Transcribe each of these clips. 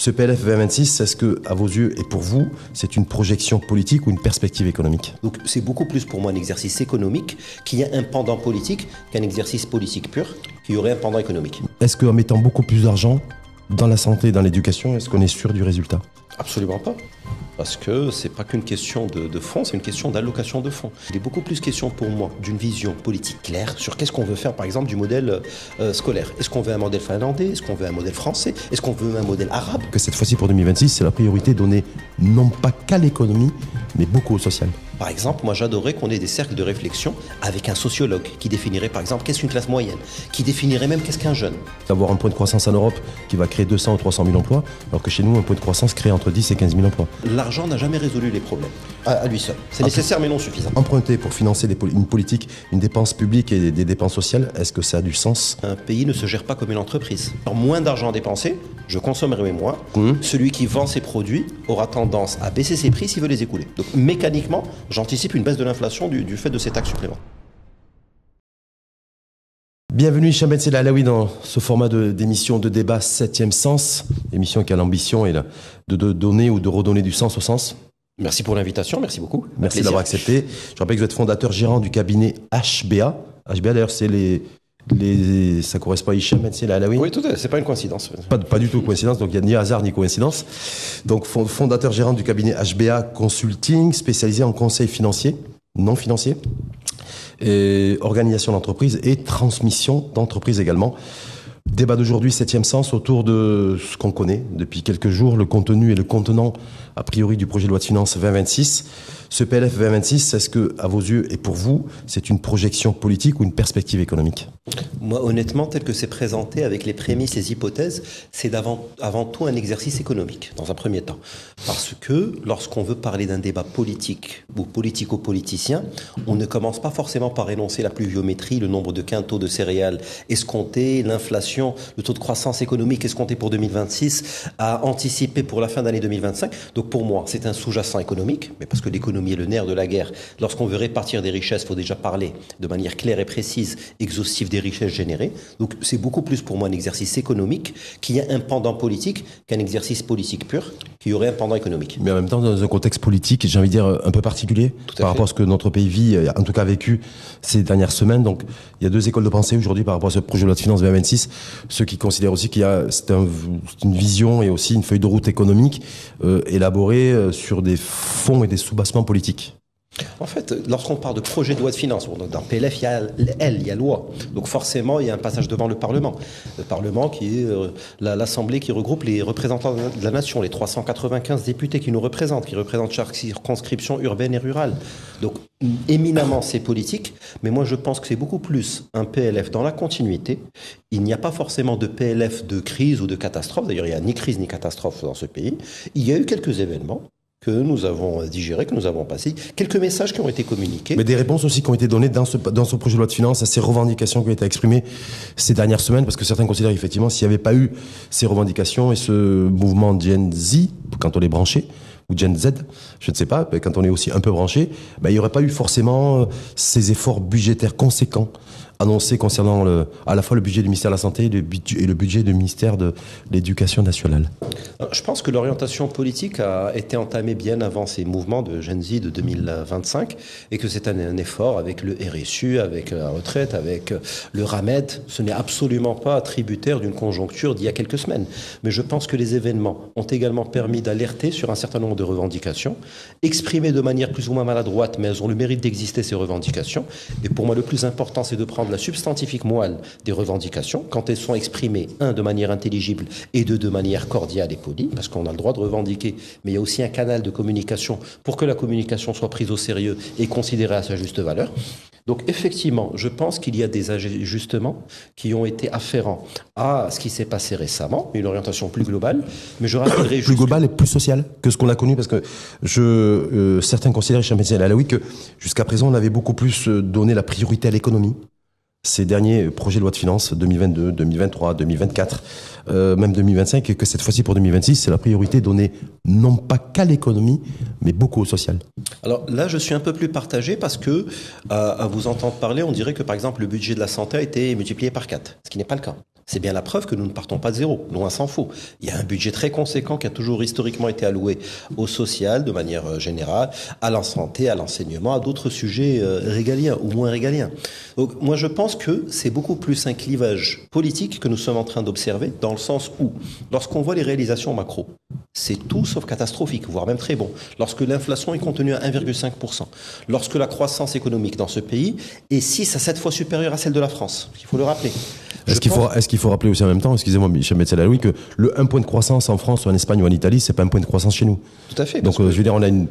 Ce PLF 2026, est-ce que, à vos yeux et pour vous, c'est une projection politique ou une perspective économique? Donc c'est beaucoup plus pour moi un exercice économique qui a un pendant politique qu'un exercice politique pur qui aurait un pendant économique. Est-ce qu'en mettant beaucoup plus d'argent dans la santé et dans l'éducation, est-ce qu'on est sûr du résultat? Absolument pas. Parce que c'est pas qu'une question de fonds, c'est une question d'allocation de fonds. Il est beaucoup plus question pour moi d'une vision politique claire sur qu'est-ce qu'on veut faire, par exemple, du modèle scolaire. Est-ce qu'on veut un modèle finlandais? Est-ce qu'on veut un modèle français? Est-ce qu'on veut un modèle arabe? Que cette fois-ci, pour 2026, c'est la priorité donnée non pas qu'à l'économie, mais beaucoup au social. Par exemple, moi j'adorerais qu'on ait des cercles de réflexion avec un sociologue qui définirait par exemple qu'est-ce qu'une classe moyenne, qui définirait même qu'est-ce qu'un jeune. D'avoir un point de croissance en Europe qui va créer 200 ou 300 000 emplois, alors que chez nous, un point de croissance crée entre 10 et 15 000 emplois. L'argent n'a jamais résolu les problèmes, à lui seul. C'est nécessaire mais non suffisant. Emprunter pour financer une politique, une dépense publique et des dépenses sociales, est-ce que ça a du sens? Un pays ne se gère pas comme une entreprise. Alors, moins d'argent dépensé, je consommerai moins. Celui qui vend ses produits aura tendance à baisser ses prix s'il veut les écouler. Donc mécaniquement, j'anticipe une baisse de l'inflation du fait de ces taxes supplémentaires. Bienvenue Hicham Ben Saïd Alaoui dans ce format d'émission de débat 7e sens, émission qui a l'ambition de donner ou de redonner du sens au sens. Merci pour l'invitation, merci beaucoup. Merci d'avoir accepté. Je rappelle que vous êtes fondateur gérant du cabinet HBA. HBA d'ailleurs c'est ça correspond à Hicham Ben Saïd Alaoui. Oui, tout à fait, c'est pas une coïncidence. Pas du tout coïncidence, donc il n'y a ni hasard ni coïncidence. Donc fondateur gérant du cabinet HBA Consulting, spécialisé en conseil financier, non financier, et organisation d'entreprise et transmission d'entreprise également. Débat d'aujourd'hui, 7e sens, autour de ce qu'on connaît depuis quelques jours, le contenu et le contenant, a priori, du projet de loi de finances 2026. Ce PLF 2026, est-ce que, à vos yeux et pour vous, c'est une projection politique ou une perspective économique? Moi, honnêtement, tel que c'est présenté avec les prémices, les hypothèses, c'est avant tout un exercice économique, dans un premier temps. Parce que lorsqu'on veut parler d'un débat politique ou politico-politicien, on ne commence pas forcément par énoncer la pluviométrie, le nombre de quintaux de céréales escomptés, l'inflation, le taux de croissance économique escompté pour 2026, à anticiper pour la fin d'année 2025. Donc pour moi, c'est un sous-jacent économique, mais parce que l'économie est le nerf de la guerre. Lorsqu'on veut répartir des richesses, il faut déjà parler de manière claire et précise, exhaustive des richesses générées. Donc c'est beaucoup plus pour moi un exercice économique qui a un pendant politique qu'un exercice politique pur qui aurait un pendant économique. Mais en même temps, dans un contexte politique, j'ai envie de dire, un peu particulier, par rapport à ce que notre pays vit, en tout cas vécu ces dernières semaines. Donc il y a deux écoles de pensée aujourd'hui par rapport à ce projet de loi de finances 2026. Ceux qui considèrent aussi c'est une vision et aussi une feuille de route économique élaborée sur des fonds et des soubassements politiques. En fait, lorsqu'on parle de projet de loi de finances, dans le PLF, il y a loi. Donc forcément, il y a un passage devant le Parlement. Le Parlement qui est l'Assemblée qui regroupe les représentants de la nation, les 395 députés qui nous représentent, qui représentent chaque circonscription urbaine et rurale. Donc éminemment, c'est politique, mais moi je pense que c'est beaucoup plus un PLF dans la continuité. Il n'y a pas forcément de PLF de crise ou de catastrophe. D'ailleurs, il n'y a ni crise ni catastrophe dans ce pays. Il y a eu quelques événements que nous avons digéré, que nous avons passé, quelques messages qui ont été communiqués. Mais des réponses aussi qui ont été données dans ce projet de loi de finances à ces revendications qui ont été exprimées ces dernières semaines, parce que certains considèrent effectivement s'il n'y avait pas eu ces revendications et ce mouvement Gen Z, quand on est branché, ou Gen Z, je ne sais pas, quand on est aussi un peu branché, il n'y aurait pas eu forcément ces efforts budgétaires conséquents annoncés concernant à la fois le budget du ministère de la Santé et le budget du ministère de l'Éducation nationale. Je pense que l'orientation politique a été entamée bien avant ces mouvements de Gen Z de 2025 et que c'est un effort avec le RSU, avec la retraite, avec le RAMED. Ce n'est absolument pas tributaire d'une conjoncture d'il y a quelques semaines. Mais je pense que les événements ont également permis d'alerter sur un certain nombre de revendications, exprimées de manière plus ou moins maladroite, mais elles ont le mérite d'exister, ces revendications. Et pour moi, le plus important, c'est de prendre la substantifique moelle des revendications quand elles sont exprimées, de manière intelligible et de manière cordiale et polie, parce qu'on a le droit de revendiquer, mais il y a aussi un canal de communication pour que la communication soit prise au sérieux et considérée à sa juste valeur. Donc effectivement, je pense qu'il y a des ajustements qui ont été afférents à ce qui s'est passé récemment, une orientation plus globale, mais je rappellerai plus globale et plus sociale que ce qu'on a connu, parce que certains considèrent, Hicham Ben Saïd Alaoui, que jusqu'à présent on avait beaucoup plus donné la priorité à l'économie. Ces derniers projets de loi de finances 2022, 2023, 2024, même 2025, et que cette fois-ci pour 2026, c'est la priorité donnée non pas qu'à l'économie, mais beaucoup au social. Alors là, je suis un peu plus partagé parce que, à vous entendre parler, on dirait que par exemple le budget de la santé a été multiplié par 4, ce qui n'est pas le cas. C'est bien la preuve que nous ne partons pas de zéro, loin s'en faut. Il y a un budget très conséquent qui a toujours historiquement été alloué au social de manière générale, à la santé, à l'enseignement, à d'autres sujets régaliens ou moins régaliens. Donc moi je pense que c'est beaucoup plus un clivage politique que nous sommes en train d'observer, dans le sens où, lorsqu'on voit les réalisations macro, c'est tout sauf catastrophique, voire même très bon. Lorsque l'inflation est contenue à 1,5%, lorsque la croissance économique dans ce pays est 6 à 7 fois supérieure à celle de la France, il faut le rappeler. Est-ce qu'il faut rappeler aussi en même temps, excusez-moi Michel Metzelaoui, que le 1 point de croissance en France ou en Espagne ou en Italie, c'est pas un point de croissance chez nous. Tout à fait. Donc je veux dire, on a une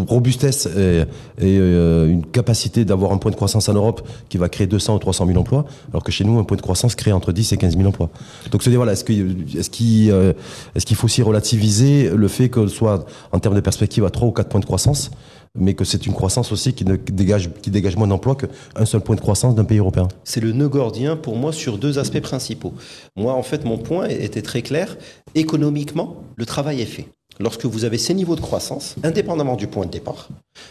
robustesse et une capacité d'avoir un point de croissance en Europe qui va créer 200 ou 300 000 emplois, alors que chez nous, un point de croissance crée entre 10 et 15 000 emplois. Donc se dire, voilà, est-ce qu'il faut aussi relativiser le fait que soit en termes de perspective à 3 ou 4 points de croissance, mais que c'est une croissance aussi qui dégage moins d'emplois qu'un seul point de croissance d'un pays européen. C'est le nœud gordien pour moi sur deux aspects principaux. Moi, en fait, mon point était très clair. Économiquement, le travail est fait. Lorsque vous avez ces niveaux de croissance, indépendamment du point de départ,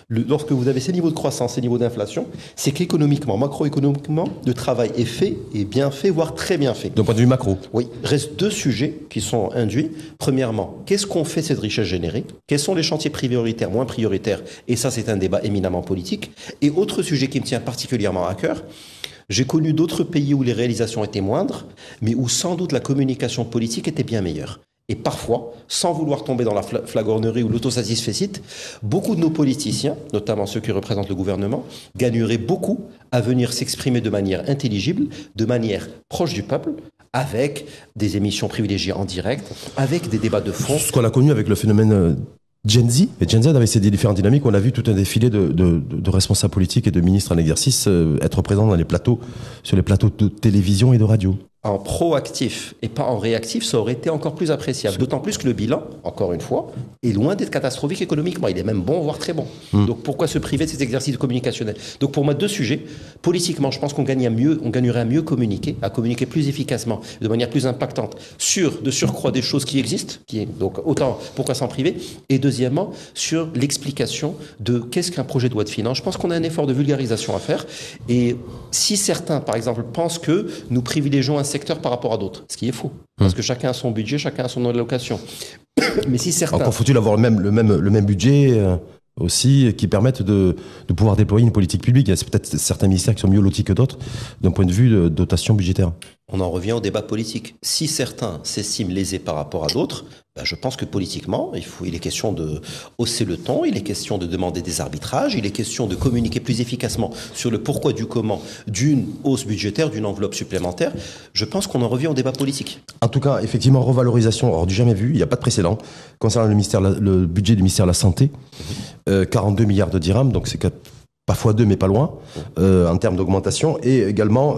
lorsque vous avez ces niveaux de croissance, ces niveaux d'inflation, c'est qu'économiquement, macroéconomiquement, le travail est fait, et bien fait, voire très bien fait. D'un point de vue macro. Oui, il reste deux sujets qui sont induits. Premièrement, qu'est-ce qu'on fait de cette richesse générée? Quels sont les chantiers prioritaires, moins prioritaires? Et ça, c'est un débat éminemment politique. Et autre sujet qui me tient particulièrement à cœur, j'ai connu d'autres pays où les réalisations étaient moindres, mais où sans doute la communication politique était bien meilleure. Et parfois, sans vouloir tomber dans la flagornerie ou l'autosatisfecit, beaucoup de nos politiciens, notamment ceux qui représentent le gouvernement, gagneraient beaucoup à venir s'exprimer de manière intelligible, de manière proche du peuple, avec des émissions privilégiées en direct, avec des débats de fond. Ce qu'on a connu avec le phénomène Gen Z, et Gen Z avait ces différentes dynamiques, on a vu tout un défilé de responsables politiques et de ministres en exercice être présents dans les plateaux, sur les plateaux de télévision et de radio. En proactif et pas en réactif, ça aurait été encore plus appréciable. D'autant plus que le bilan, encore une fois, est loin d'être catastrophique économiquement. Il est même bon, voire très bon. Donc pourquoi se priver de ces exercices communicationnels? Donc pour moi, deux sujets. Politiquement, je pense qu'on gagnerait à mieux communiquer, à communiquer plus efficacement, de manière plus impactante, sur de surcroît des choses qui existent, donc autant pourquoi s'en priver. Et deuxièmement, sur l'explication de qu'est-ce qu'un projet de loi de finances. Je pense qu'on a un effort de vulgarisation à faire. Et si certains, par exemple, pensent que nous privilégions un secteur par rapport à d'autres, ce qui est faux. Parce que chacun a son budget, chacun a son allocation. Mais si certains... Encore faut-il avoir le même budget aussi qui permettent de pouvoir déployer une politique publique. Il y a peut-être certains ministères qui sont mieux lotis que d'autres d'un point de vue de dotation budgétaire. On en revient au débat politique. Si certains s'estiment lésés par rapport à d'autres, je pense que politiquement, il est question de hausser le ton, il est question de demander des arbitrages, il est question de communiquer plus efficacement sur le pourquoi du comment d'une hausse budgétaire, d'une enveloppe supplémentaire. Je pense qu'on en revient au débat politique. En tout cas, effectivement, revalorisation hors du jamais vu, il n'y a pas de précédent. Concernant le budget du ministère de la Santé, 42 milliards de dirhams, donc c'est pas fois 2 mais pas loin en termes d'augmentation, et également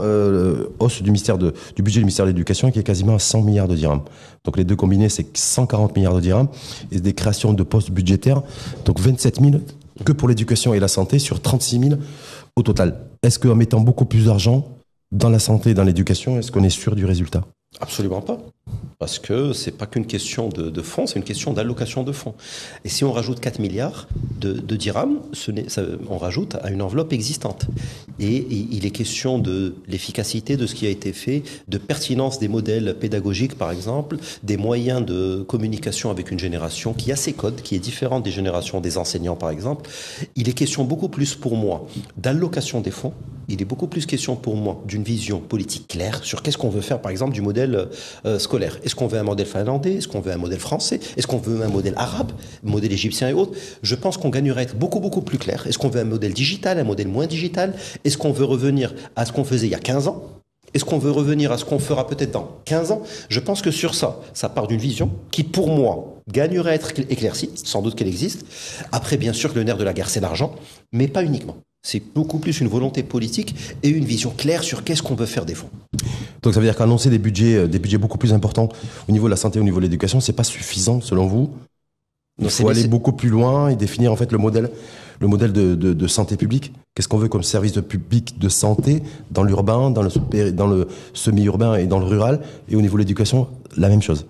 hausse du budget du ministère de l'Éducation qui est quasiment à 100 milliards de dirhams. Donc les deux combinés, c'est 140 milliards de dirhams et des créations de postes budgétaires, donc 27 000 que pour l'éducation et la santé sur 36 000 au total. Est-ce qu'en mettant beaucoup plus d'argent dans la santé et dans l'éducation, est-ce qu'on est sûr du résultat? Absolument pas. Parce que c'est pas qu'une question de fonds, c'est une question d'allocation de fonds. Et si on rajoute 4 milliards de dirhams, on rajoute à une enveloppe existante. Et il est question de l'efficacité de ce qui a été fait, de pertinence des modèles pédagogiques, par exemple, des moyens de communication avec une génération qui a ses codes, qui est différente des générations des enseignants, par exemple. Il est question beaucoup plus pour moi d'allocation des fonds. Il est beaucoup plus question pour moi d'une vision politique claire sur qu'est-ce qu'on veut faire, par exemple, du modèle scolaire. Est-ce qu'on veut un modèle finlandais? Est-ce qu'on veut un modèle français? Est-ce qu'on veut un modèle arabe, modèle égyptien et autres? Je pense qu'on gagnerait à être beaucoup, beaucoup plus clair. Est-ce qu'on veut un modèle digital, un modèle moins digital? Est-ce qu'on veut revenir à ce qu'on faisait il y a 15 ans? Est-ce qu'on veut revenir à ce qu'on fera peut-être dans 15 ans? Je pense que sur ça part d'une vision qui, pour moi, gagnerait à être éclaircie, sans doute qu'elle existe. Après, bien sûr, que le nerf de la guerre, c'est l'argent, mais pas uniquement. C'est beaucoup plus une volonté politique et une vision claire sur qu'est-ce qu'on veut faire des fonds. Donc ça veut dire qu'annoncer des budgets beaucoup plus importants au niveau de la santé, au niveau de l'éducation, c'est pas suffisant selon vous? Il faut aller beaucoup plus loin et définir en fait le modèle de santé publique. Qu'est-ce qu'on veut comme service de public de santé dans l'urbain, dans le semi-urbain et dans le rural? Et au niveau de l'éducation, la même chose.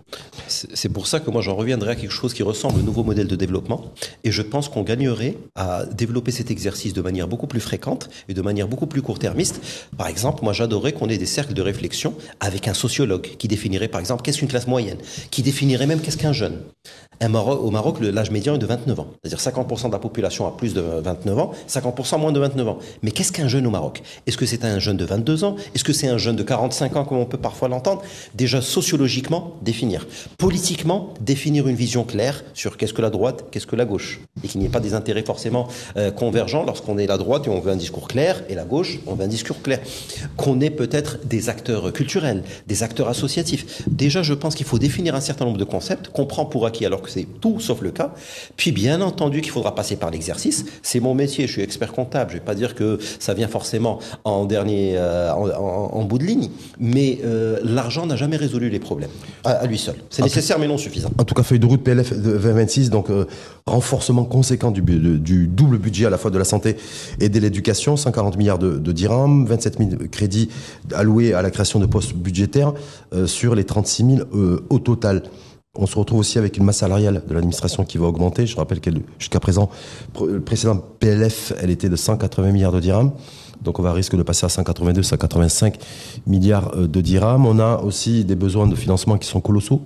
C'est pour ça que moi j'en reviendrai à quelque chose qui ressemble au nouveau modèle de développement. Et je pense qu'on gagnerait à développer cet exercice de manière beaucoup plus fréquente et de manière beaucoup plus court-termiste. Par exemple, moi j'adorerais qu'on ait des cercles de réflexion avec un sociologue qui définirait par exemple qu'est-ce qu'une classe moyenne, qui définirait même qu'est-ce qu'un jeune. Au Maroc, l'âge médian est de 29 ans. C'est-à-dire 50% de la population a plus de 29 ans, 50% moins de 29 ans. Mais qu'est-ce qu'un jeune au Maroc? Est-ce que c'est un jeune de 22 ans? Est-ce que c'est un jeune de 45 ans, comme on peut parfois l'entendre? Déjà, sociologiquement, définir. Politiquement, définir une vision claire sur qu'est-ce que la droite, qu'est-ce que la gauche. Et qu'il n'y ait pas des intérêts forcément convergents lorsqu'on est la droite et on veut un discours clair, et la gauche, on veut un discours clair. Qu'on ait peut-être des acteurs culturels, des acteurs associatifs. Déjà, je pense qu'il faut définir un certain nombre de concepts, qu'on prend pour acquis alors que c'est tout sauf le cas. Puis bien entendu qu'il faudra passer par l'exercice. C'est mon métier, je suis expert comptable. Je ne vais pas dire que ça vient forcément en dernier, en bout de ligne, mais l'argent n'a jamais résolu les problèmes à lui seul. C'est nécessaire mais non suffisant. En tout cas, feuille de route PLF 2026, donc renforcement conséquent du double budget à la fois de la santé et de l'éducation, 140 milliards de dirhams, 27 000 crédits alloués à la création de postes budgétaires sur les 36 000 au total. On se retrouve aussi avec une masse salariale de l'administration qui va augmenter. Je rappelle qu'elle, jusqu'à présent, le précédent PLF, elle était de 180 milliards de dirhams. Donc on va risque de passer à 182, 185 milliards de dirhams. On a aussi des besoins de financement qui sont colossaux.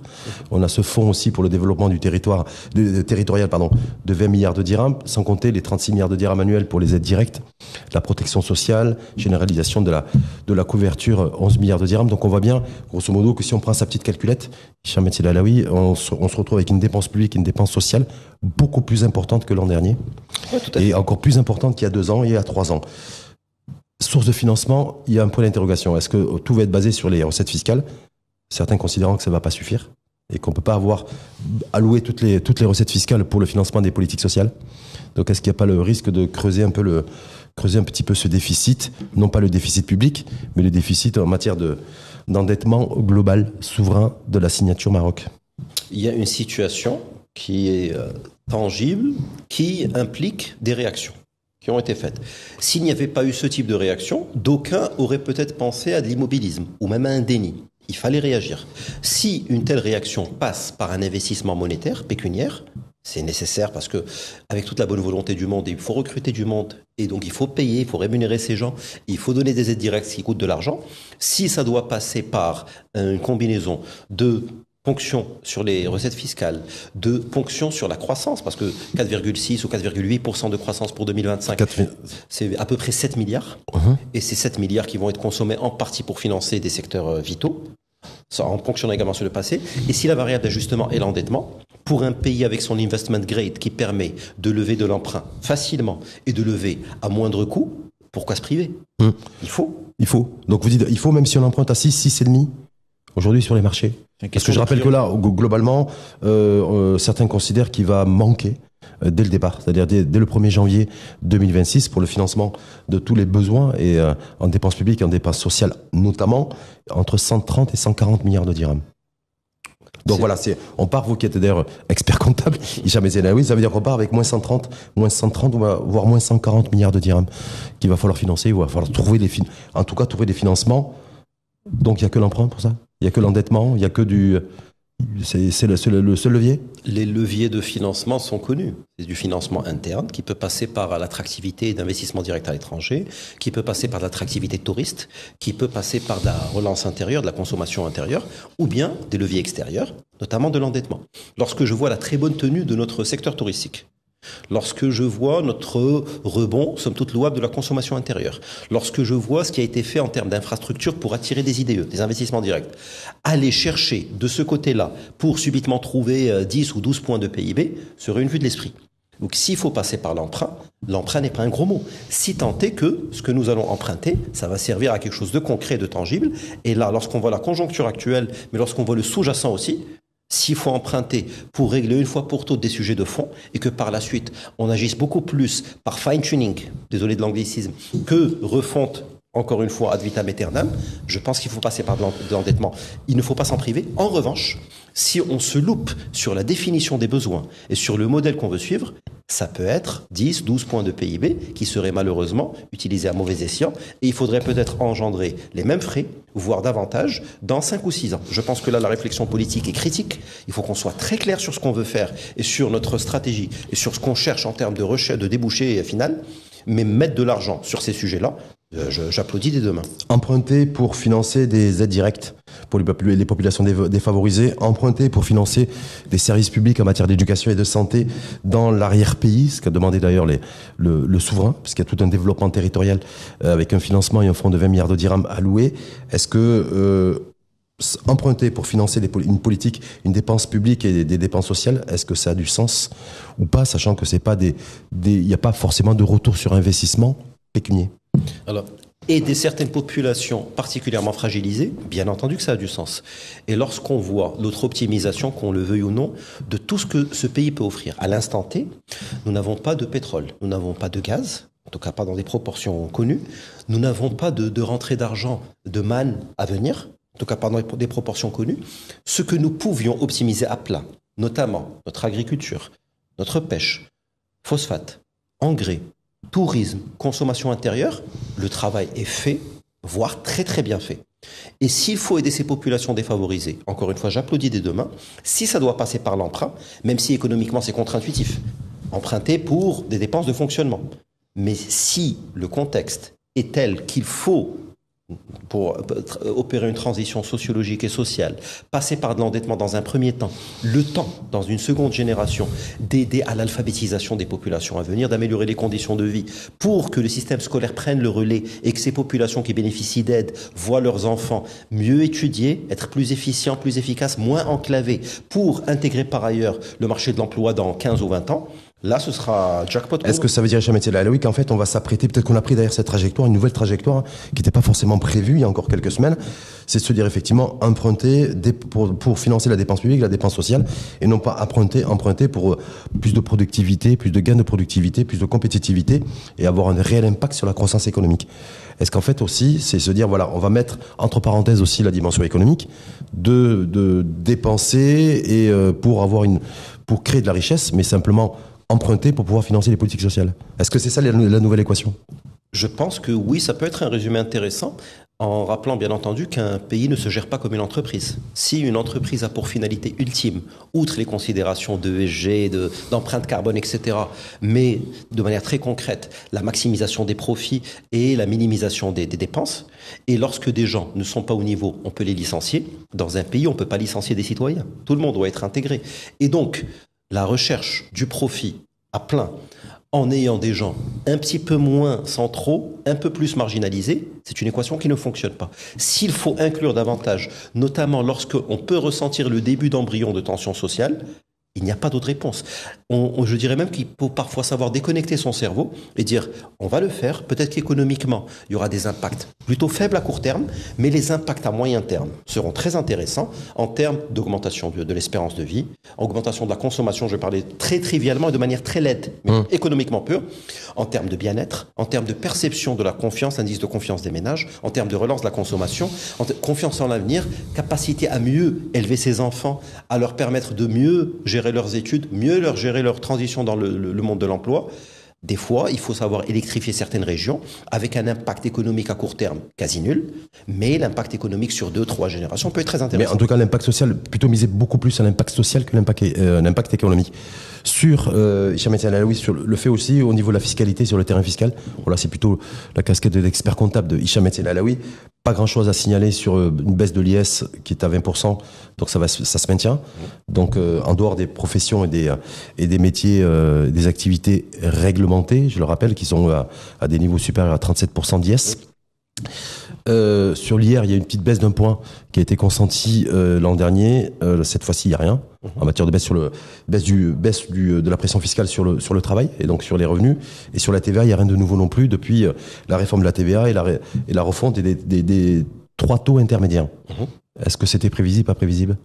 On a ce fonds aussi pour le développement du territorial, de 20 milliards de dirhams, sans compter les 36 milliards de dirhams annuels pour les aides directes, la protection sociale, généralisation de la couverture, 11 milliards de dirhams. Donc on voit bien, grosso modo, que si on prend sa petite calculette, Hicham El Alaoui, on se retrouve avec une dépense publique, une dépense sociale beaucoup plus importante que l'an dernier. Ouais, tout à fait. Et encore plus importante qu'il y a 2 ans et il y a 3 ans. Source de financement, il y a un point d'interrogation. Est-ce que tout va être basé sur les recettes fiscales? Certains considérant que ça ne va pas suffire et qu'on ne peut pas avoir alloué toutes les recettes fiscales pour le financement des politiques sociales. Donc est-ce qu'il n'y a pas le risque de creuser un petit peu ce déficit, non pas le déficit public, mais le déficit en matière d'endettement global, souverain de la signature Maroc? Il y a une situation qui est tangible, qui implique des réactions qui ont été faites. S'il n'y avait pas eu ce type de réaction, d'aucuns auraient peut-être pensé à de l'immobilisme ou même à un déni. Il fallait réagir. Si une telle réaction passe par un investissement monétaire, pécuniaire, c'est nécessaire parce que, avec toute la bonne volonté du monde, il faut recruter du monde et donc il faut payer, il faut rémunérer ces gens, il faut donner des aides directes qui coûtent de l'argent. Si ça doit passer par une combinaison de ponction sur les recettes fiscales, de ponction sur la croissance, parce que 4,6 ou 4,8% de croissance pour 2025, c'est à peu près 7 milliards. Et c'est 7 milliards qui vont être consommés en partie pour financer des secteurs vitaux, ça en ponctionnant également sur le passé. Et si la variable d'ajustement est l'endettement, pour un pays avec son investment grade qui permet de lever de l'emprunt facilement et de lever à moindre coût, pourquoi se priver? Il faut. Donc vous dites, il faut même si on emprunte à 6, 6,5 aujourd'hui sur les marchés. Parce que je rappelle que là, globalement, certains considèrent qu'il va manquer dès le départ, c'est-à-dire dès le 1er janvier 2026 pour le financement de tous les besoins et en dépenses publiques et en dépenses sociales notamment, entre 130 et 140 milliards de dirhams. Donc voilà, on part, vous qui êtes d'ailleurs expert comptable, Hicham El Alaoui, ça veut dire qu'on part avec moins 130 voire moins 140 milliards de dirhams qu'il va falloir financer, il va falloir trouver des financements. Donc il n'y a que l'emprunt pour ça? Il n'y a que l'endettement? Il n'y a que c'est le seul levier? Les leviers de financement sont connus. C'est du financement interne qui peut passer par l'attractivité d'investissement direct à l'étranger, qui peut passer par l'attractivité de touristes, qui peut passer par de la relance intérieure, de la consommation intérieure, ou bien des leviers extérieurs, notamment de l'endettement. Lorsque je vois la très bonne tenue de notre secteur touristique, lorsque je vois notre rebond, somme toute louable, de la consommation intérieure, lorsque je vois ce qui a été fait en termes d'infrastructures pour attirer des IDE, des investissements directs, aller chercher de ce côté-là pour subitement trouver 10 ou 12 points de PIB serait une vue de l'esprit. Donc s'il faut passer par l'emprunt n'est pas un gros mot. Si tant est que ce que nous allons emprunter, ça va servir à quelque chose de concret, de tangible. Et là, lorsqu'on voit la conjoncture actuelle, mais lorsqu'on voit le sous-jacent aussi, s'il faut emprunter pour régler une fois pour toutes des sujets de fond et que par la suite, on agisse beaucoup plus par fine-tuning, désolé de l'anglicisme, que refonte, encore une fois, ad vitam aeternam, je pense qu'il faut passer par de l'endettement. Il ne faut pas s'en priver. En revanche, Si on se loupe sur la définition des besoins et sur le modèle qu'on veut suivre, ça peut être 10, 12 points de PIB qui seraient malheureusement utilisés à mauvais escient et il faudrait peut-être engendrer les mêmes frais, voire davantage, dans 5 ou 6 ans. Je pense que là, la réflexion politique est critique. Il faut qu'on soit très clair sur ce qu'on veut faire et sur notre stratégie et sur ce qu'on cherche en termes de recherche, de débouché final. Mais mettre de l'argent sur ces sujets-là, j'applaudis des deux mains. Emprunter pour financer des aides directes pour les populations défavorisées, emprunter pour financer des services publics en matière d'éducation et de santé dans l'arrière-pays, ce qu'a demandé d'ailleurs le souverain, parce qu'il y a tout un développement territorial avec un financement et un fonds de 20 milliards de dirhams alloués. Est-ce que emprunter pour financer une politique, une dépense publique et des dépenses sociales, est-ce que ça a du sens ou pas, sachant que c'est pas il n'y a pas forcément de retour sur investissement pécunier? Alors, aider certaines populations particulièrement fragilisées, bien entendu que ça a du sens. Et lorsqu'on voit notre optimisation, qu'on le veuille ou non, de tout ce que ce pays peut offrir, à l'instant T, nous n'avons pas de pétrole, nous n'avons pas de gaz, en tout cas pas dans des proportions connues, nous n'avons pas de rentrée d'argent, de manne à venir, en tout cas pas dans des proportions connues. Ce que nous pouvions optimiser à plat, notamment notre agriculture, notre pêche, phosphate, engrais, tourisme, consommation intérieure, le travail est fait, voire très très bien fait. Et s'il faut aider ces populations défavorisées, encore une fois, j'applaudis des deux mains, si ça doit passer par l'emprunt, même si économiquement c'est contre-intuitif, emprunter pour des dépenses de fonctionnement. Mais si le contexte est tel qu'il faut, pour opérer une transition sociologique et sociale, passer par de l'endettement dans un premier temps, le temps, dans une seconde génération, d'aider à l'alphabétisation des populations à venir, d'améliorer les conditions de vie, pour que le système scolaire prenne le relais et que ces populations qui bénéficient d'aide voient leurs enfants mieux étudier, être plus efficients, plus efficaces, moins enclavés, pour intégrer par ailleurs le marché de l'emploi dans 15 ou 20 ans, là, ce sera jackpot. Est-ce que ça veut dire, Hicham El Alaoui, qu'en fait, on va s'apprêter, peut-être qu'on a pris derrière cette trajectoire, une nouvelle trajectoire qui n'était pas forcément prévue il y a encore quelques semaines, c'est de se dire effectivement emprunter pour financer la dépense publique, la dépense sociale, et non pas emprunter pour plus de productivité, plus de gains de productivité, plus de compétitivité, et avoir un réel impact sur la croissance économique. Est-ce qu'en fait aussi, c'est se dire, voilà, on va mettre entre parenthèses aussi la dimension économique, de dépenser et pour créer de la richesse, mais simplement emprunter pour pouvoir financer les politiques sociales. Est-ce que c'est ça la nouvelle équation? Je pense que oui, ça peut être un résumé intéressant, en rappelant bien entendu qu'un pays ne se gère pas comme une entreprise. Si une entreprise a pour finalité ultime, outre les considérations d'ESG, d'empreinte carbone, etc., mais de manière très concrète, la maximisation des profits et la minimisation des dépenses, et lorsque des gens ne sont pas au niveau, on peut les licencier. Dans un pays, on ne peut pas licencier des citoyens. Tout le monde doit être intégré. Et donc, la recherche du profit à plein, en ayant des gens un petit peu moins centraux, un peu plus marginalisés, c'est une équation qui ne fonctionne pas. S'il faut inclure davantage, notamment lorsqu'on peut ressentir le début d'embryon de tension sociale, il n'y a pas d'autre réponse. Je dirais même qu'il faut parfois savoir déconnecter son cerveau et dire on va le faire, peut-être qu'économiquement il y aura des impacts plutôt faibles à court terme, mais les impacts à moyen terme seront très intéressants en termes d'augmentation de l'espérance de vie, augmentation de la consommation, je parlais très trivialement et de manière très laide, mais économiquement pure, en termes de bien-être, en termes de perception de la confiance, indice de confiance des ménages, en termes de relance de la consommation, confiance en l'avenir, capacité à mieux élever ses enfants, à leur permettre de mieux gérer leurs études, mieux leur gérer leur transition dans le monde de l'emploi. Des fois, il faut savoir électrifier certaines régions avec un impact économique à court terme quasi nul, mais l'impact économique sur 2-3 générations peut être très intéressant. Mais en tout cas, l'impact social, plutôt miser beaucoup plus à l'impact social que l'impact économique. Sur Hicham El Alaoui, sur le fait aussi au niveau de la fiscalité, sur le terrain fiscal, voilà, c'est plutôt la casquette de l'expert comptable de Hicham El Alaoui. Pas grand-chose à signaler sur une baisse de l'IS qui est à 20%, donc ça se maintient. Donc en dehors des professions et des métiers, des activités réglementées, je le rappelle, qui sont à des niveaux supérieurs à 37% d'IS. Sur l'IR, il y a une petite baisse d'un point qui a été consentie l'an dernier. Cette fois-ci, il n'y a rien en matière de baisse de la pression fiscale sur le travail et donc sur les revenus. Et sur la TVA, il n'y a rien de nouveau non plus depuis la réforme de la TVA et la refonte des 3 taux intermédiaires. Est-ce que c'était prévisible, pas prévisible ?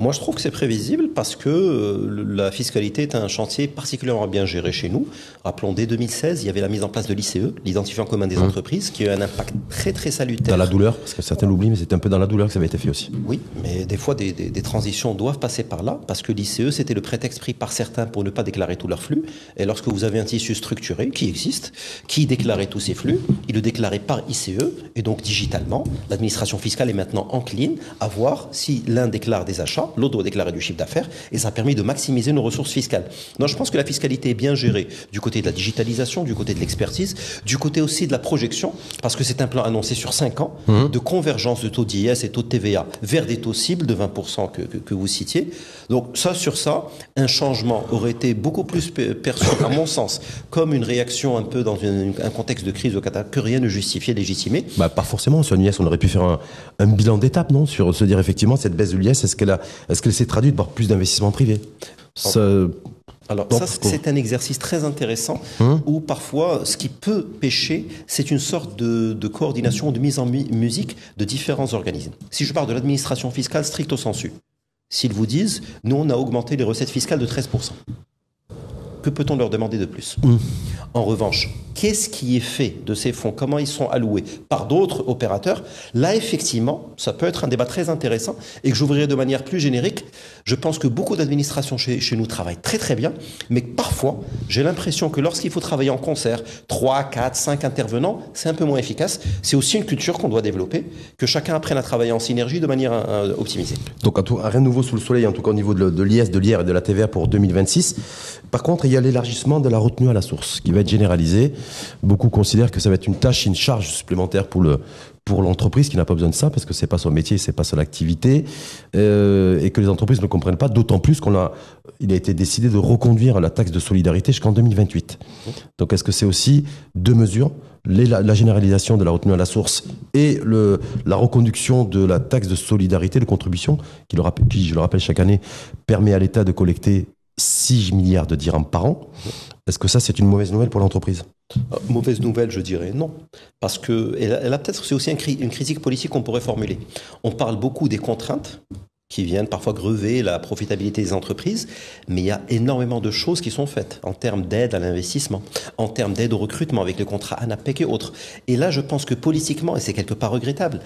Moi, je trouve que c'est prévisible parce que la fiscalité est un chantier particulièrement bien géré chez nous. Rappelons, dès 2016, il y avait la mise en place de l'ICE, l'identifiant commun des entreprises, qui a eu un impact très très salutaire. Dans la douleur, parce que certains l'oublient, mais c'était un peu dans la douleur que ça avait été fait aussi. Oui, mais des fois, des transitions doivent passer par là, parce que l'ICE, c'était le prétexte pris par certains pour ne pas déclarer tout leur flux. Et lorsque vous avez un tissu structuré qui existe, qui déclarait tous ces flux, il le déclarait par ICE, et donc digitalement, l'administration fiscale est maintenant encline à voir si l'un déclare des achats, l'autre doit déclarer du chiffre d'affaires, et ça a permis de maximiser nos ressources fiscales. Donc je pense que la fiscalité est bien gérée du côté de la digitalisation, du côté de l'expertise, du côté aussi de la projection, parce que c'est un plan annoncé sur 5 ans de convergence de taux d'IS et taux de TVA vers des taux cibles de 20% que vous citiez. Donc sur ça, un changement aurait été beaucoup plus perçu, à mon sens, comme une réaction un peu dans un contexte de crise au Qatar que rien ne justifiait, légitimé. Pas forcément. Sur l'IS, on aurait pu faire un bilan d'étape, non? Sur se dire effectivement, cette baisse de l'IS, est-ce qu'elle s'est traduite par plus d'investissements privés? Alors c'est un exercice très intéressant où parfois ce qui peut pêcher, c'est une sorte de coordination, de mise en musique de différents organismes. Si je parle de l'administration fiscale stricto sensu, s'ils vous disent, nous on a augmenté les recettes fiscales de 13%, que peut-on leur demander de plus? En revanche, qu'est-ce qui est fait de ces fonds? Comment ils sont alloués par d'autres opérateurs? Là, effectivement, ça peut être un débat très intéressant et que j'ouvrirai de manière plus générique. Je pense que beaucoup d'administrations chez nous travaillent très très bien, mais parfois, j'ai l'impression que lorsqu'il faut travailler en concert, 3, 4, 5 intervenants, c'est un peu moins efficace. C'est aussi une culture qu'on doit développer, que chacun apprenne à travailler en synergie de manière optimisée. Donc, rien de nouveau sous le soleil, en tout cas au niveau de l'IS, de l'IR et de la TVA pour 2026. Par contre, il y a l'élargissement de la retenue à la source qui va être généralisé. Beaucoup considèrent que ça va être une charge supplémentaire pour l'entreprise qui n'a pas besoin de ça parce que c'est pas son métier, c'est pas son activité et que les entreprises ne comprennent pas, d'autant plus il a été décidé de reconduire la taxe de solidarité jusqu'en 2028. Donc est-ce que c'est aussi deux mesures, la généralisation de la retenue à la source et la reconduction de la taxe de solidarité de contribution qui, je le rappelle chaque année, permet à l'État de collecter 6 milliards de dirhams par an. Est-ce que ça, c'est une mauvaise nouvelle pour l'entreprise? Mauvaise nouvelle, je dirais non. Parce que elle a peut-être, c'est aussi une critique politique qu'on pourrait formuler. On parle beaucoup des contraintes qui viennent parfois grever la profitabilité des entreprises, mais il y a énormément de choses qui sont faites en termes d'aide à l'investissement, en termes d'aide au recrutement avec les contrats ANAPEC et autres. Et là, je pense que politiquement, et c'est quelque part regrettable,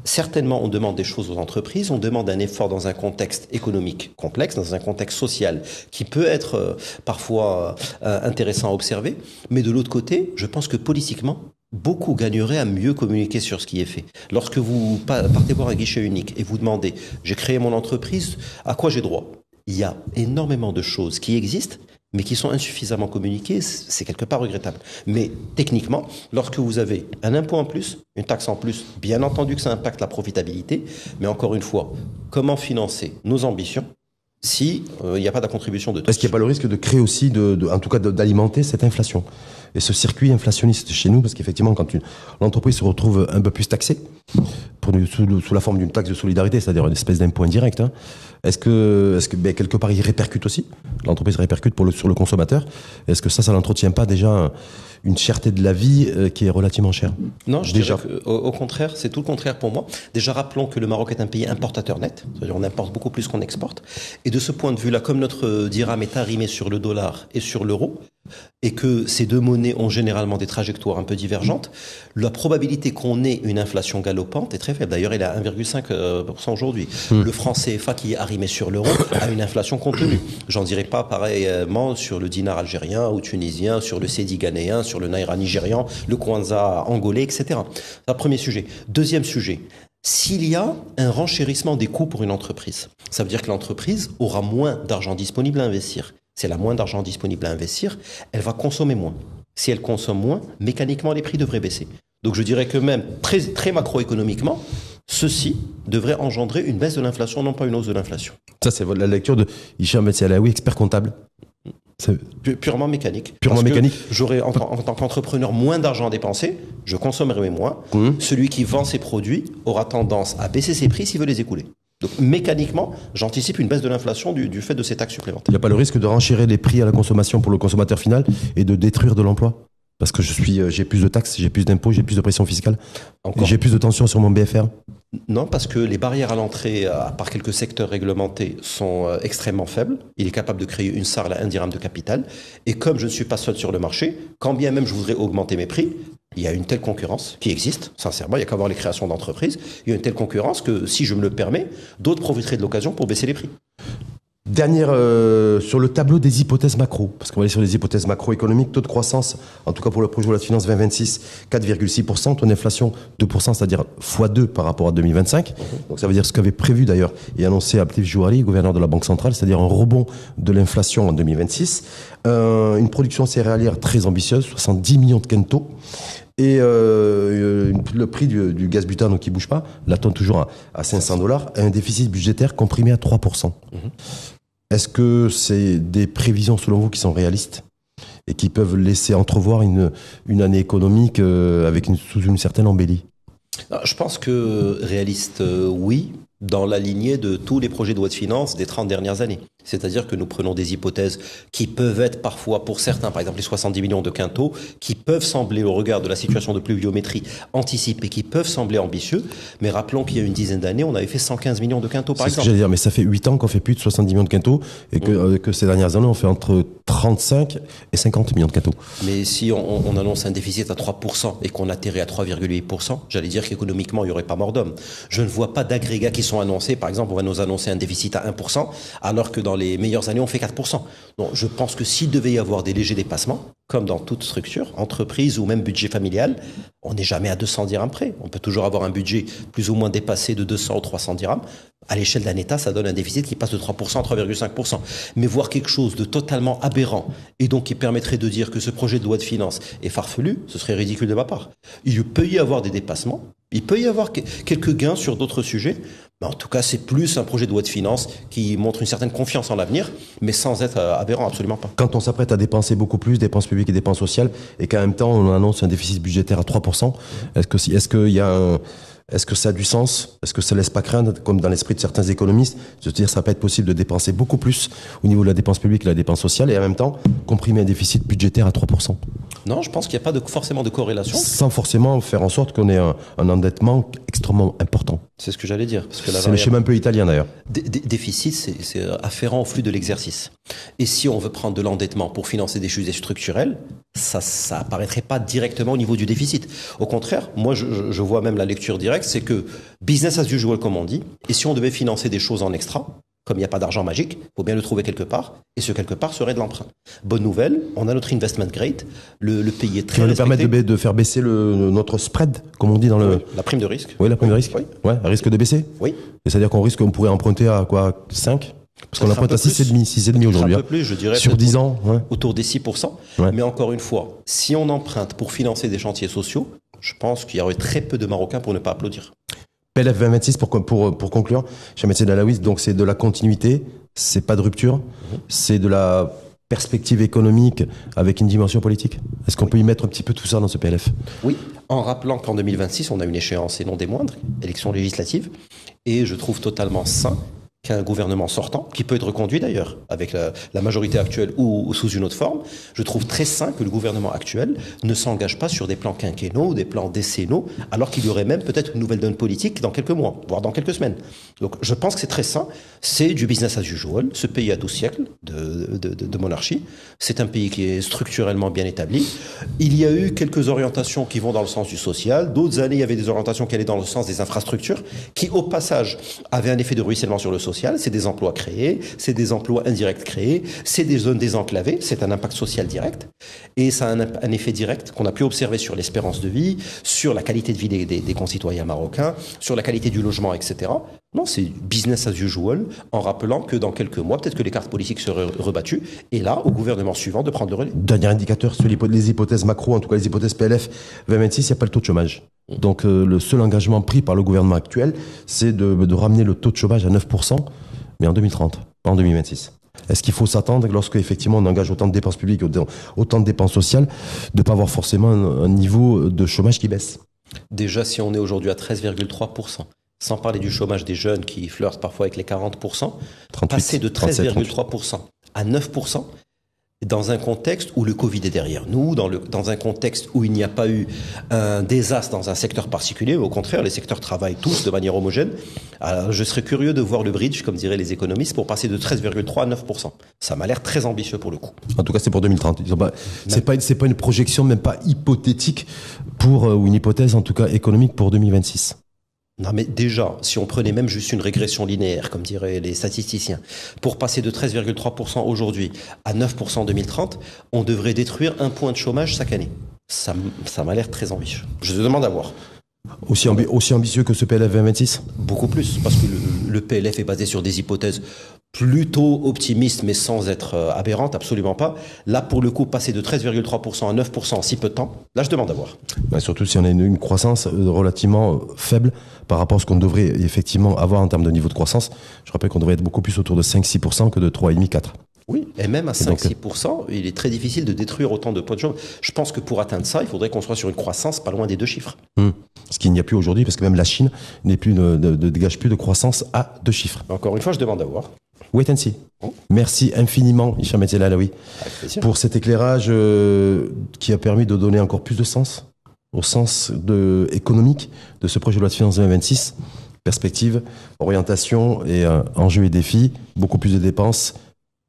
certainement on demande des choses aux entreprises, on demande un effort dans un contexte économique complexe, dans un contexte social qui peut être parfois intéressant à observer, mais de l'autre côté, je pense que politiquement, beaucoup gagneraient à mieux communiquer sur ce qui est fait. Lorsque vous partez voir un guichet unique et vous demandez « j'ai créé mon entreprise, à quoi j'ai droit ?» Il y a énormément de choses qui existent, mais qui sont insuffisamment communiquées, c'est quelque part regrettable. Mais techniquement, lorsque vous avez un impôt en plus, une taxe en plus, bien entendu que ça impacte la profitabilité, mais encore une fois, comment financer nos ambitions si il n'y a pas de contribution de tous? Est-ce qu'il n'y a pas le risque de créer aussi, en tout cas d'alimenter cette inflation et ce circuit inflationniste chez nous? Parce qu'effectivement, quand l'entreprise se retrouve un peu plus taxée, sous la forme d'une taxe de solidarité, c'est-à-dire une espèce d'impôt indirect, est-ce que quelque part il répercute aussi? L'entreprise répercute sur le consommateur. Est-ce que ça n'entretient pas déjà une cherté de la vie qui est relativement chère? Non, je dirais au contraire, c'est tout le contraire pour moi. Déjà, rappelons que le Maroc est un pays importateur net, c'est-à-dire on importe beaucoup plus qu'on exporte. Et de ce point de vue-là, comme notre dirham est arrimé sur le dollar et sur l'euro, et que ces deux monnaies ont généralement des trajectoires un peu divergentes, la probabilité qu'on ait une inflation galopante est très faible. D'ailleurs, elle est à 1,5% aujourd'hui. Le franc CFA qui est arrimé sur l'euro a une inflation contenue. J'en dirais pas pareillement sur le dinar algérien ou tunisien, sur le cedi ghanéen, sur le naira nigérian, le kwanza angolais, etc. C'est un premier sujet. Deuxième sujet. S'il y a un renchérissement des coûts pour une entreprise, ça veut dire que l'entreprise aura moins d'argent disponible à investir. Si elle a moins d'argent disponible à investir, elle va consommer moins. Si elle consomme moins, mécaniquement, les prix devraient baisser. Donc je dirais que même très, très macroéconomiquement, ceci devrait engendrer une baisse de l'inflation, non pas une hausse de l'inflation. Ça, c'est la lecture de Hicham Betialaoui, expert comptable. Purement mécanique. Purement mécanique. J'aurais en tant qu'entrepreneur moins d'argent à dépenser, je consommerai moins. Celui qui vend ses produits aura tendance à baisser ses prix s'il veut les écouler. Donc mécaniquement, j'anticipe une baisse de l'inflation du fait de ces taxes supplémentaires. Il n'y a pas le risque de renchérir les prix à la consommation pour le consommateur final et de détruire de l'emploi? Parce que j'ai plus de taxes, j'ai plus d'impôts, j'ai plus de pression fiscale, Encore. j'ai plus de tension sur mon BFR. Non, parce que les barrières à l'entrée, à part quelques secteurs réglementés, sont extrêmement faibles. Il est capable de créer une SARL à 1 dirham de capital. Et comme je ne suis pas seul sur le marché, quand bien même je voudrais augmenter mes prix, il y a une telle concurrence qui existe, sincèrement, il n'y a qu'à voir les créations d'entreprises. Il y a une telle concurrence que, si je me le permets, d'autres profiteraient de l'occasion pour baisser les prix. Dernière, sur le tableau des hypothèses macro, parce qu'on va aller sur les hypothèses macroéconomiques, taux de croissance, en tout cas pour le projet de loi de finances 2026, 4,6%, taux d'inflation 2%, c'est-à-dire x2 par rapport à 2025. Donc ça veut dire ce qu'avait prévu d'ailleurs et annoncé Abdel Jouari, gouverneur de la Banque centrale, c'est-à-dire un rebond de l'inflation en 2026. Une production céréalière très ambitieuse, 70 millions de quintaux. Et le prix du gaz butane donc qui bouge pas, la tonne toujours à $500, et un déficit budgétaire comprimé à 3%. Est-ce que c'est des prévisions selon vous qui sont réalistes et qui peuvent laisser entrevoir une année économique sous une certaine embellie? Je pense que réaliste, oui, dans la lignée de tous les projets de loi de finances des 30 dernières années. C'est-à-dire que nous prenons des hypothèses qui peuvent être parfois, pour certains, par exemple les 70 millions de quintaux, qui peuvent sembler, au regard de la situation de pluviométrie, anticipées, qui peuvent sembler ambitieux. Mais rappelons qu'il y a une dizaine d'années, on avait fait 115 millions de quintaux, par exemple. C'est ce que j'allais dire, mais ça fait 8 ans qu'on fait plus de 70 millions de quintaux et que ces dernières années, on fait entre 35 et 50 millions de quintaux. Mais si on annonce un déficit à 3% et qu'on atterrit à 3,8%, j'allais dire qu'économiquement, il n'y aurait pas mort d'homme. Je ne vois pas d'agrégats qui sont annoncés. Par exemple, on va nous annoncer un déficit à 1%, alors que dans les meilleures années, on fait 4%. Donc, je pense que s'il devait y avoir des légers dépassements, comme dans toute structure, entreprise ou même budget familial, on n'est jamais à 200 dirhams près. On peut toujours avoir un budget plus ou moins dépassé de 200 ou 300 dirhams. À l'échelle d'un État, ça donne un déficit qui passe de 3% à 3,5%. Mais voir quelque chose de totalement aberrant et donc qui permettrait de dire que ce projet de loi de finances est farfelu, ce serait ridicule de ma part. Il peut y avoir des dépassements, il peut y avoir quelques gains sur d'autres sujets, mais en tout cas, c'est plus un projet de loi de finances qui montre une certaine confiance en l'avenir, mais sans être aberrant, absolument pas. Quand on s'apprête à dépenser beaucoup plus, dépenses publiques et dépenses sociales, et qu'en même temps, on annonce un déficit budgétaire à 3%, est-ce que ça a du sens? Est-ce que ça laisse pas craindre, comme dans l'esprit de certains économistes, de se dire que ça va pas être possible de dépenser beaucoup plus au niveau de la dépense publique et de la dépense sociale et en même temps comprimer un déficit budgétaire à 3%? Non, je pense qu'il n'y a pas forcément de corrélation. Sans forcément faire en sorte qu'on ait un endettement extrêmement important. C'est ce que j'allais dire. C'est le schéma un peu italien d'ailleurs. Déficit, c'est afférent au flux de l'exercice. Et si on veut prendre de l'endettement pour financer des sujets structurels, ça apparaîtrait pas directement au niveau du déficit. Au contraire, moi je vois même la lecture directe, c'est que business as usual comme on dit, et si on devait financer des choses en extra, comme il n'y a pas d'argent magique, il faut bien le trouver quelque part, et ce quelque part serait de l'emprunt. Bonne nouvelle, on a notre investment grade, le pays est très qui va nous respecté. permettre de faire baisser notre spread, comme on dit dans le... Oui, la prime de risque. Oui, la prime de risque. Oui. Ouais, elle risque de baisser. Oui. Et c'est-à-dire qu'on pourrait emprunter à quoi, 5? Parce qu'on emprunte à 6,5 aujourd'hui. Un peu plus, je dirais. Sur 10 ans, ouais. Autour des 6%. Ouais. Mais encore une fois, si on emprunte pour financer des chantiers sociaux, je pense qu'il y aurait très peu de Marocains pour ne pas applaudir. PLF 2026, pour conclure, chez Médecins d'Alaouis, donc c'est de la continuité, c'est pas de rupture, c'est de la perspective économique avec une dimension politique. Est-ce qu'on peut y mettre un petit peu tout ça dans ce PLF? Oui, en rappelant qu'en 2026, on a une échéance et non des moindres, élection législative, et je trouve totalement sain qu'un gouvernement sortant, qui peut être reconduit d'ailleurs avec la majorité actuelle ou sous une autre forme, je trouve très sain que le gouvernement actuel ne s'engage pas sur des plans quinquennaux ou des plans décennaux, alors qu'il y aurait même peut-être une nouvelle donne politique dans quelques mois, voire dans quelques semaines. Donc je pense que c'est très sain, c'est du business as usual. Ce pays a 12 siècles de monarchie, c'est un pays qui est structurellement bien établi. Il y a eu quelques orientations qui vont dans le sens du social, d'autres années il y avait des orientations qui allaient dans le sens des infrastructures, qui au passage avaient un effet de ruissellement sur le social. C'est des emplois créés, c'est des emplois indirects créés, c'est des zones désenclavées, c'est un impact social direct. Et ça a un effet direct qu'on a pu observer sur l'espérance de vie, sur la qualité de vie des concitoyens marocains, sur la qualité du logement, etc. Non, c'est business as usual, en rappelant que dans quelques mois, peut-être que les cartes politiques seraient rebattues, et là, au gouvernement suivant de prendre le relais. Dernier indicateur sur les hypothèses macro, en tout cas les hypothèses PLF 2026, il n'y a pas le taux de chômage. Donc le seul engagement pris par le gouvernement actuel, c'est de ramener le taux de chômage à 9%, mais en 2030, pas en 2026. Est-ce qu'il faut s'attendre, lorsque effectivement on engage autant de dépenses publiques, autant de dépenses sociales, de ne pas avoir forcément un niveau de chômage qui baisse? Déjà, si on est aujourd'hui à 13,3%, sans parler du chômage des jeunes qui flirtent parfois avec les 40%, 38, passer de 13,3% à 9%, dans un contexte où le Covid est derrière nous, dans un contexte où il n'y a pas eu un désastre dans un secteur particulier, au contraire, les secteurs travaillent tous de manière homogène. Alors, je serais curieux de voir le bridge, comme diraient les économistes, pour passer de 13,3 à 9%. Ça m'a l'air très ambitieux pour le coup. En tout cas, c'est pour 2030. C'est pas une projection, même pas hypothétique ou une hypothèse en tout cas économique pour 2026. Non mais déjà, si on prenait même juste une régression linéaire, comme diraient les statisticiens, pour passer de 13,3% aujourd'hui à 9% en 2030, on devrait détruire 1 point de chômage chaque année. Ça m'a l'air très ambitieux. Je te demande à voir. Aussi ambitieux que ce PLF 2026 ? Beaucoup plus, parce que le PLF est basé sur des hypothèses plutôt optimistes, mais sans être aberrantes, absolument pas. Là, pour le coup, passer de 13,3% à 9% en si peu de temps, là, je demande à voir. Surtout si on a une croissance relativement faible par rapport à ce qu'on devrait effectivement avoir en termes de niveau de croissance. Je rappelle qu'on devrait être beaucoup plus autour de 5-6% que de 3,5-4%. Oui, et même à 5-6%, il est très difficile de détruire autant de points de chômage. Je pense que pour atteindre ça, il faudrait qu'on soit sur une croissance pas loin des 2 chiffres. Ce qu'il n'y a plus aujourd'hui, parce que même la Chine ne dégage plus de croissance à 2 chiffres. Encore une fois, je demande à voir. Wait and see. Merci infiniment, Hicham Etzelaoui, pour cet éclairage qui a permis de donner encore plus de sens au sens économique de ce projet de loi de finances 2026. Perspective, orientation et enjeux et défis, beaucoup plus de dépenses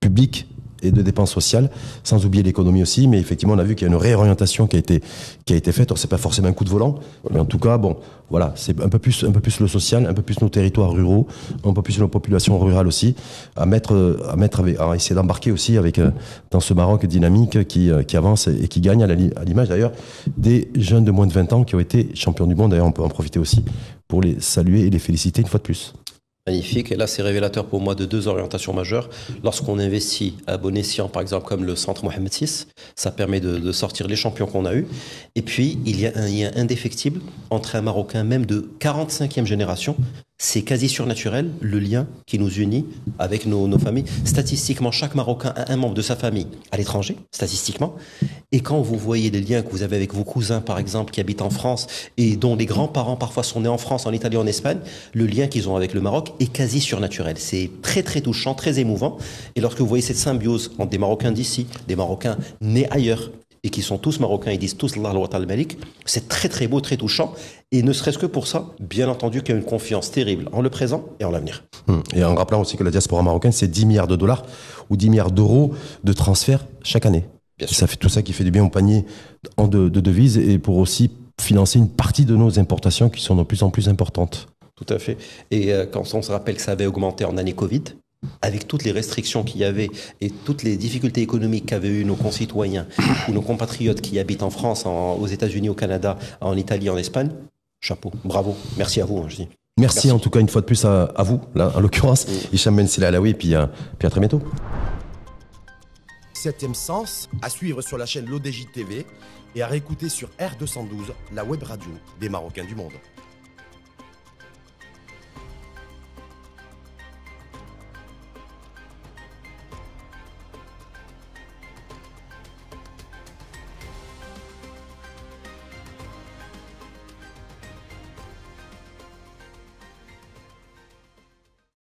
publiques et de dépenses sociales, sans oublier l'économie aussi, mais effectivement on a vu qu'il y a une réorientation qui a été faite. Alors c'est pas forcément un coup de volant, mais en tout cas bon, voilà, c'est un peu plus le social, un peu plus nos territoires ruraux, un peu plus nos populations rurales aussi, à essayer d'embarquer aussi avec dans ce Maroc dynamique qui avance et qui gagne à l'image d'ailleurs des jeunes de moins de 20 ans qui ont été champions du monde. D'ailleurs on peut en profiter aussi pour les saluer et les féliciter une fois de plus. Magnifique. Et là, c'est révélateur pour moi de 2 orientations majeures. Lorsqu'on investit à bon escient, par exemple, comme le centre Mohamed VI, ça permet de sortir les champions qu'on a eus. Et puis, il y a un lien indéfectible entre un Marocain même de 45e génération. C'est quasi surnaturel, le lien qui nous unit avec nos familles. Statistiquement, chaque Marocain a un membre de sa famille à l'étranger, statistiquement. Et quand vous voyez les liens que vous avez avec vos cousins, par exemple, qui habitent en France et dont les grands-parents parfois sont nés en France, en Italie, en Espagne, le lien qu'ils ont avec le Maroc est quasi surnaturel. C'est très très touchant, très émouvant. Et lorsque vous voyez cette symbiose entre des Marocains d'ici, des Marocains nés ailleurs, et qui sont tous marocains, ils disent tous Allah al-Malik, c'est très très beau, très touchant. Et ne serait-ce que pour ça, bien entendu qu'il y a une confiance terrible en le présent et en l'avenir. Et en rappelant aussi que la diaspora marocaine, c'est 10 milliards de dollars ou 10 milliards d'euros de transferts chaque année. Ça fait tout ça qui fait du bien au panier de devises et pour aussi financer une partie de nos importations qui sont de plus en plus importantes. Tout à fait. Et quand on se rappelle que ça avait augmenté en année Covid, avec toutes les restrictions qu'il y avait et toutes les difficultés économiques qu'avaient eu nos concitoyens ou nos compatriotes qui habitent en France, aux États-Unis, au Canada, en Italie, en Espagne, chapeau, bravo, merci à vous, je dis. Merci en tout cas une fois de plus à vous, là, en l'occurrence, Hicham Etzelaoui, et puis à très bientôt. 7e Sens, à suivre sur la chaîne l'ODJ TV et à réécouter sur R212, la web radio des Marocains du monde.